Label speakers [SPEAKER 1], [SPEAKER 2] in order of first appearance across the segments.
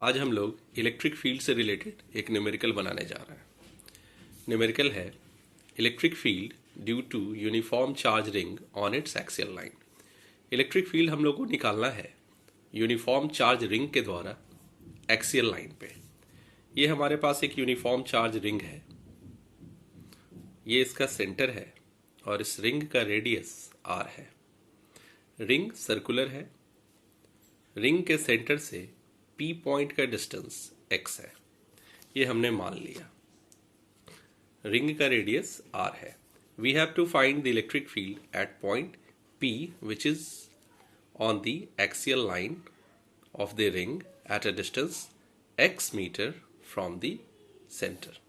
[SPEAKER 1] आज हम लोग इलेक्ट्रिक फील्ड से रिलेटेड एक न्यूमेरिकल बनाने जा रहे हैं। न्यूमेरिकल है electric field due to uniform charge ring on its axial line. Electric field हम लोग को निकालना है यूनिफॉर्म चार्ज रिंग के द्वारा एक्सियल लाइन पे। ये हमारे पास एक यूनिफॉर्म चार्ज रिंग है, ये इसका सेंटर है और इस रिंग का रेडियस r है। रिंग सर्कुलर है, रिंग के सेंटर से P पॉइंट का डिस्टेंस x है, ये हमने मान लिया। रिंग का रेडियस r है। We have to find the electric field at point P which is on the axial line of the ring at a distance x metre from the centre.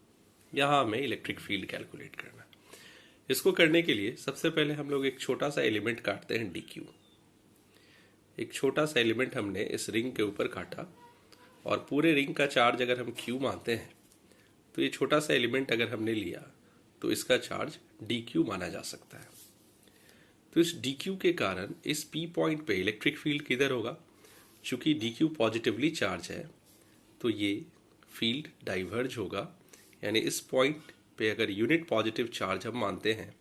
[SPEAKER 1] यहाँ हमें electric field calculate करना है। इसको करने के लिए सबसे पहले हम लोग एक छोटा सा एलिमेंट काटते हैं dq। एक छोटा सा एलिमेंट हमने इस रिंग के ऊपर काटा और पूरे रिंग का चार्ज अगर हम q मानते हैं तो ये छोटा सा एलिमेंट अगर हमने लिया तो इसका चार्ज dq माना जा सकता है। तो इस dq के कारण इस p पॉइंट पे इलेक्ट्रिक फील्ड किधर होगा? चूंकि dq पॉजिटिवली चार्ज है तो ये फील्ड डाइवर्ज होगा, यानी इस पॉइंट पे अगर यूनिट पॉजिटिव चार्ज हम मानते हैं,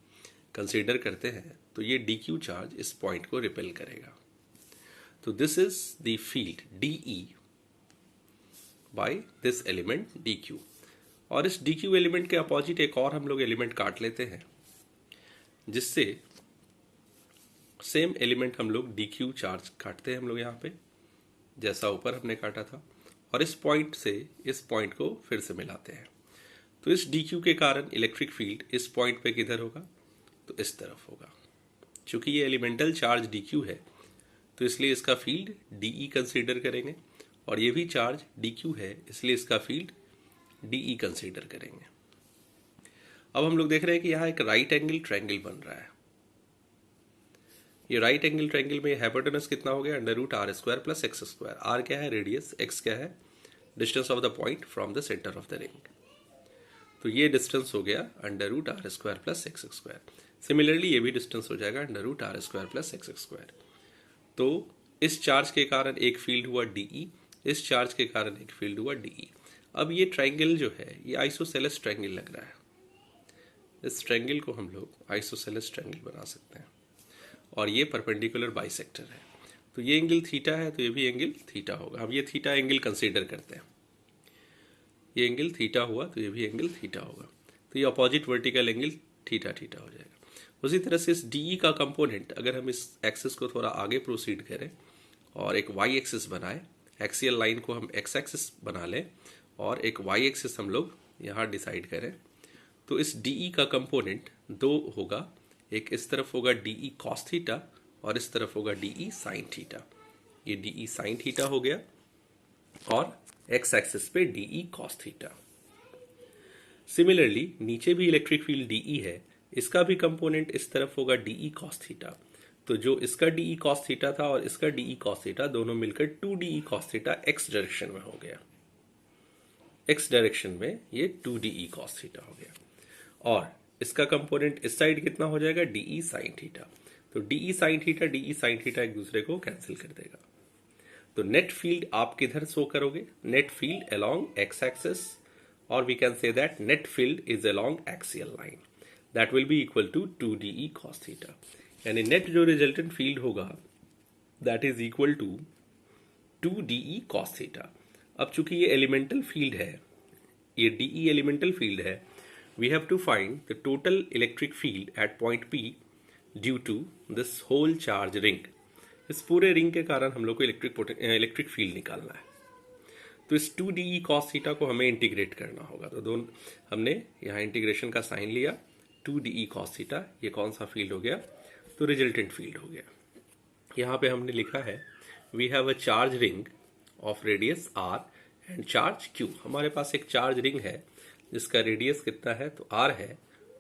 [SPEAKER 1] कंसीडर करते हैं, तो ये dq चार्ज इस पॉइंट को रिपेल करेगा। तो this is the field dE by this element dq। और इस dq एलिमेंट के अपोजिट एक और हम लोग एलिमेंट काट लेते हैं, जिससे सेम एलिमेंट हम लोग dq चार्ज काटते हैं हम लोग यहाँ पे, जैसा ऊपर हमने काटा था, और इस पॉइंट से इस पॉइंट को फिर से मिलाते हैं। तो इस dq के कारण इलेक्ट्रिक फील्ड इस पॉइंट पे किधर होगा? तो इस तरफ होगा। चूंकि ये एलिमेंटल चार्ज dq है तो इसलिए इसका फील्ड dE कंसीडर करेंगे, और ये भी चार्ज dq है इसलिए इसका फील्ड dE कंसीडर करेंगे। अब हम लोग देख रहे हैं कि यहाँ एक राइट एंगल ट्रायंगल बन रहा है। ये राइट एंगल ट्रायंगल में हाइपोटेनस कितना हो गया? √r² plus x square. r क्या है? रेडियस। x क्या है? Distance of the point from the centre of the ring. तो ये डिस्टेंस हो गया √r² plus x square. Similarly ये भी डिस्टेंस हो जाएगा √r² प्लस x स्क्वायर। तो इस चार्ज के कारण एक फील्ड हुआ dE, इस चार्ज के कारण एक फील्ड हुआ dE। अब ये ट्रायंगल जो है ये आइसोसेलेस ट्रायंगल लग रहा है। इस ट्रायंगल को हम लोग आइसोसेलेस ट्रायंगल बना सकते हैं, और ये परपेंडिकुलर बाइसेक्टर है। तो ये एंगल थीटा है तो ये भी एंगल थीटा होगा। हम ये थीटा एंगल कंसीडर करते हैं, ये एंगल थीटा हुआ तो ये भी एंगल थीटा होगा। तो ये opposite vertical angle theta theta हो जाएगा। उसी तरह से इस DE का कंपोनेंट अगर हम इस एक्सिस को थोड़ा आगे प्रोसीड करें और एक y एक्सिस बनाए, एक्सियल लाइन को हम x एक्सिस बना लें और एक y एक्सिस हम लोग यहाँ डिसाइड करें, तो इस DE का कंपोनेंट दो होगा। एक इस तरफ होगा DE cos थीटा और इस तरफ होगा DE sin थीटा। ये DE sin थीटा हो गया और x एक्सिस पे DE cos थीटा। सिमिलरली नीचे भी इलेक्ट्रिक फील्ड DE है, इसका भी कंपोनेंट इस तरफ होगा DE cos थीटा। तो जो इसका DE cos थीटा था और इसका DE cos थीटा दोनों मिलकर 2DE cos theta x direction में हो गया। x डायरेक्शन में ये 2DE cos थीटा हो गया, और इसका कंपोनेंट इस साइड कितना हो जाएगा? DE sin theta. तो DE sin थीटा एक दूसरे को कैंसिल कर देगा। तो नेट फील्ड आप किधर शो करोगे? Net field along x axis, और we can say that net field is along axial line, that will be equal to 2DE cos theta. यानी नेट जो रिजल्टेंट फील्ड होगा that is equal to 2DE cos theta. अब चूंकि ये elemental field है, ये DE elemental field है, we have to find the total electric field at point P due to this whole charge ring। इस पूरे ring के कारण हम लोग को इलेक्ट्रिक फील्ड निकालना है। तो इस 2DE cos थीटा को हमें इंटीग्रेट करना होगा। तो दोनों हमने यहाँ इंटीग्रेशन का साइन लिया, 2DE cos थीटा, ये कौन सा फील्ड हो गया? तो रिजल्टेंट फील्ड हो गया। यहाँ पे हमने लिखा है we have a charge ring of radius r and charge q। हमारे पास एक चार्ज रिंग है जिसका रेडियस कितना है? तो r है,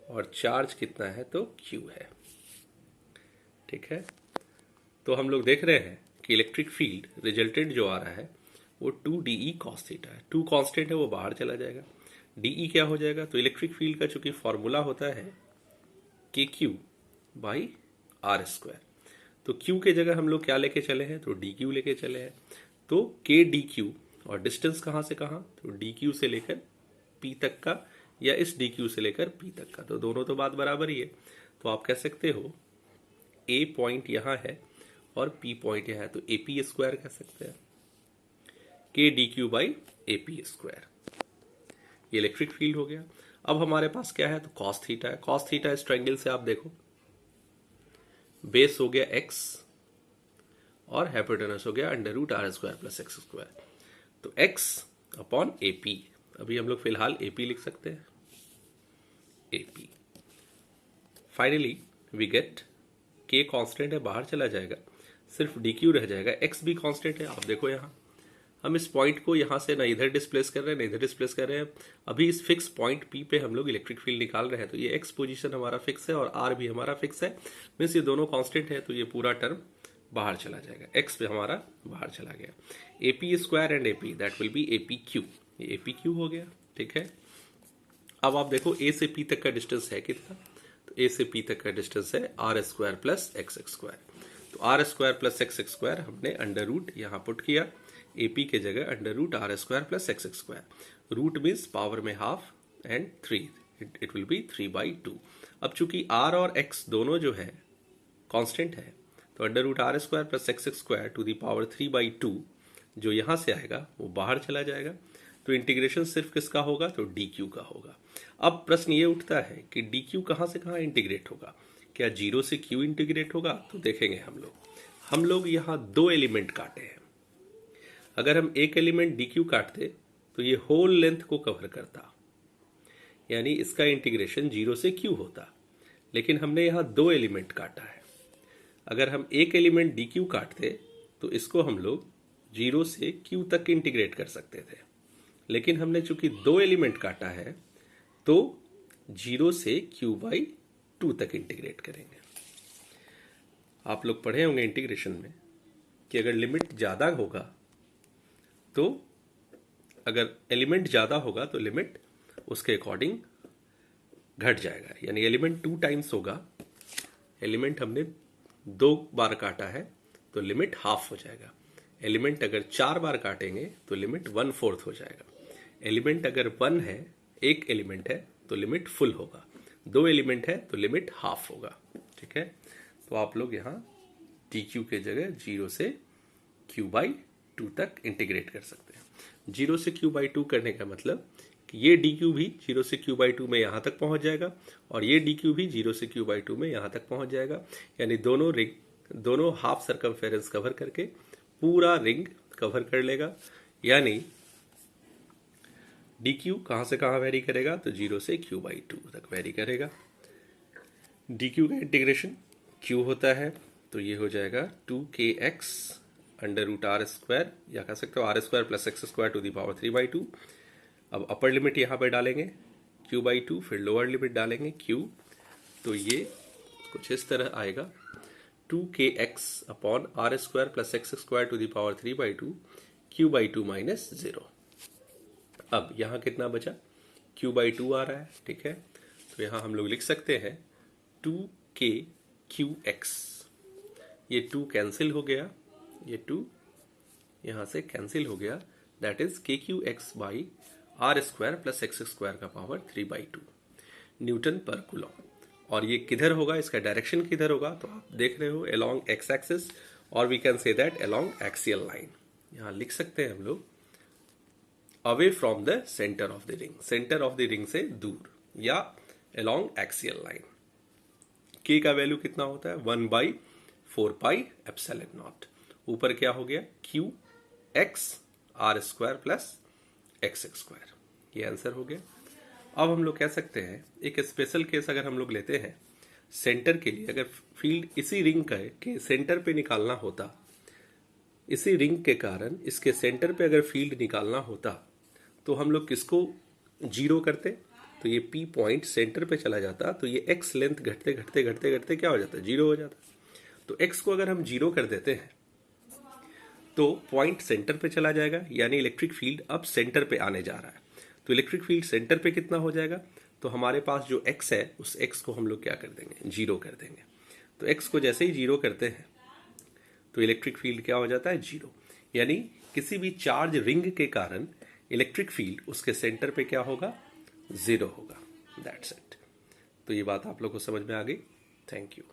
[SPEAKER 1] और चार्ज कितना है? तो q है। ठीक है, तो हम लोग देख रहे हैं कि इलेक्ट्रिक फील्ड रिजल्टेंट जो आ रहा है वो 2DE cos थीटा है। 2 कांस्टेंट है, वो बाहर चला जाएगा। DE क्या हो जाएगा? तो इलेक्ट्रिक फील्ड का चूंकि फॉर्मूला होता है KQ बाई r², तो Q के जगह हम लोग क्या लेके चले हैं? तो DQ लेके चले हैं। तो KDQ और डिस्टेंस कहाँ से कहाँ, तो डी क्यू से लेकर पी तक का या इस डी क्यू से लेकर पी तक का, तो दोनों तो बात बराबर ही है। तो आप कह सकते हो ए पॉइंट यहाँ है और पी पॉइंट यहाँ है, तो ए पी स्क्वायर कह सकते हैं, के D Q by A P square. ये इलेक्ट्रिक फील्ड हो गया। अब हमारे पास क्या है, तो कॉस थीटा है। कॉस थीटा इस ट्रायंगल से आप देखो, बेस हो गया एक्स और हाइपोटेनस हो गया under root are square plus x square, तो एक्स अपॉन ए पी। अभी हम लोग फिलहाल ए पी लिख सकते हैं, A P. Finally we get k constant है, बाहर चला जाएगा, सिर्फ डी क्यू रह जाएगा। एक्स भी कांस्टेंट है, आप देखो यहाँ हम इस पॉइंट को यहाँ से ना इधर डिस्प्लेस कर रहे हैं ना इधर डिस्प्लेस कर रहे हैं। अभी इस फिक्स पॉइंट पी पे हम लोग इलेक्ट्रिक फील्ड निकाल रहे हैं, तो ये एक्स पोजीशन हमारा फिक्स है और आर भी हमारा फिक्स है, मीन्स ये दोनों कांस्टेंट है, तो ये पूरा टर्म बाहर चला जाएगा, एक्स पे हमारा बाहर चला गया। A P square and A P that will B A P Q, ये ए पी क्यू हो गया, ठीक है। अब आप देखो ए से पी तक का डिस्टेंस है कितना, तो ए से पी तक का डिस्टेंस है r square plus x square, तो r square plus x square हमने अंडर रूट यहाँ पुट किया, ए पी के जगह under root are square plus x square. Root means power में half and 3, it will be 3/2। अब चूंकि आर और एक्स दोनों जो है कांस्टेंट है, तो under root are square plus x square to the power 3/2 जो यहां से आएगा वो बाहर चला जाएगा, तो इंटीग्रेशन सिर्फ किसका होगा, तो डी क्यू का होगा। अब प्रश्न ये उठता है कि डी क्यू कहां से कहां इंटीग्रेट होगा, क्या जीरो से क्यू इंटीग्रेट होगा, तो देखेंगे हम लोग यहाँ 2 एलिमेंट काटे हैं। अगर हम एक एलिमेंट डी क्यू काटते तो ये होल लेंथ को कवर करता, यानी इसका इंटीग्रेशन 0 से क्यू होता, लेकिन हमने यहाँ 2 एलिमेंट काटा है। अगर हम एक एलिमेंट डी क्यू काटते तो इसको हम लोग 0 से क्यू तक इंटीग्रेट कर सकते थे, लेकिन हमने चूंकि 2 एलिमेंट काटा है तो 0 से q/2 तक इंटीग्रेट करेंगे। आप लोग पढ़े होंगे इंटीग्रेशन में कि अगर लिमिट ज्यादा होगा, तो अगर एलिमेंट ज्यादा होगा तो लिमिट उसके अकॉर्डिंग घट जाएगा, यानी एलिमेंट 2 टाइम्स होगा, एलिमेंट हमने 2 बार काटा है तो लिमिट हाफ हो जाएगा। एलिमेंट अगर 4 बार काटेंगे तो लिमिट 1/4 हो जाएगा। एलिमेंट अगर 1 है, एक एलिमेंट है, तो लिमिट फुल होगा। 2 एलिमेंट है तो लिमिट हाफ होगा, ठीक है। तो आप लोग यहाँ डी क्यू के जगह 0 से q/2 तक इंटीग्रेट कर सकते हैं। 0 से q/2 करने का मतलब कि ये डी क्यू भी 0 से q/2 में यहाँ तक पहुँच जाएगा और ये डी क्यू भी 0 से q/2 में यहाँ तक पहुँच जाएगा, यानी दोनों हाफ सर्कमफेरेंस कवर करके पूरा रिंग कवर कर लेगा। यानी डी क्यू कहाँ से कहाँ वेरी करेगा, तो 0 से q/2 तक वेरी करेगा। डी क्यू का इंटीग्रेशन q होता है, तो ये हो जाएगा 2kx under root are square, या कह सकते हो R square plus x square to the power 3/2। अब अपर लिमिट यहाँ पर डालेंगे q/2, फिर लोअर लिमिट डालेंगे q, तो ये कुछ इस तरह आएगा 2kx upon R square plus x square to the power 3/2 q/2 minus 0। अब यहाँ कितना बचा, q/2 आ रहा है, ठीक है। तो यहाँ हम लोग लिख सकते हैं 2kqx, ये 2 कैंसिल हो गया, ये 2 यहाँ से कैंसिल हो गया, that is kqx by R square plus x square का पावर 3/2 न्यूटन पर कूलम। और ये किधर होगा, इसका डायरेक्शन किधर होगा, तो आप देख रहे हो अलोंग एक्स एक्सिस, और we can say that along axial line. यहाँ लिख सकते हैं हम लोग away from the centre of the ring, centre of the ring से दूर, या अलोंग एक्सियल लाइन। k का वैल्यू कितना होता है, 1/4πε0। ऊपर क्या हो गया, qx R square plus x square, ये आंसर हो गया। अब हम लोग कह सकते हैं एक स्पेशल केस अगर हम लोग लेते हैं सेंटर के लिए, अगर फील्ड इसी रिंग का के सेंटर पे निकालना होता, इसी रिंग के कारण इसके सेंटर पे अगर फील्ड निकालना होता, तो हम लोग किसको 0 करते, तो ये P पॉइंट सेंटर पे चला जाता, तो ये x लेंथ घटते घटते घटते घटते क्या हो जाता है, 0 हो जाता। तो x को अगर हम 0 कर देते हैं तो पॉइंट सेंटर पे चला जाएगा, यानी इलेक्ट्रिक फील्ड अब सेंटर पे आने जा रहा है। तो इलेक्ट्रिक फील्ड सेंटर पे कितना हो जाएगा, तो हमारे पास जो x है उस x को हम लोग क्या कर देंगे, 0 कर देंगे। तो x को जैसे ही 0 करते हैं तो इलेक्ट्रिक फील्ड क्या हो जाता है, 0, यानी किसी भी चार्ज रिंग के कारण इलेक्ट्रिक फील्ड उसके सेंटर पे क्या होगा, 0 होगा। That's it. तो ये बात आप लोग को समझ में आ गई। Thank you.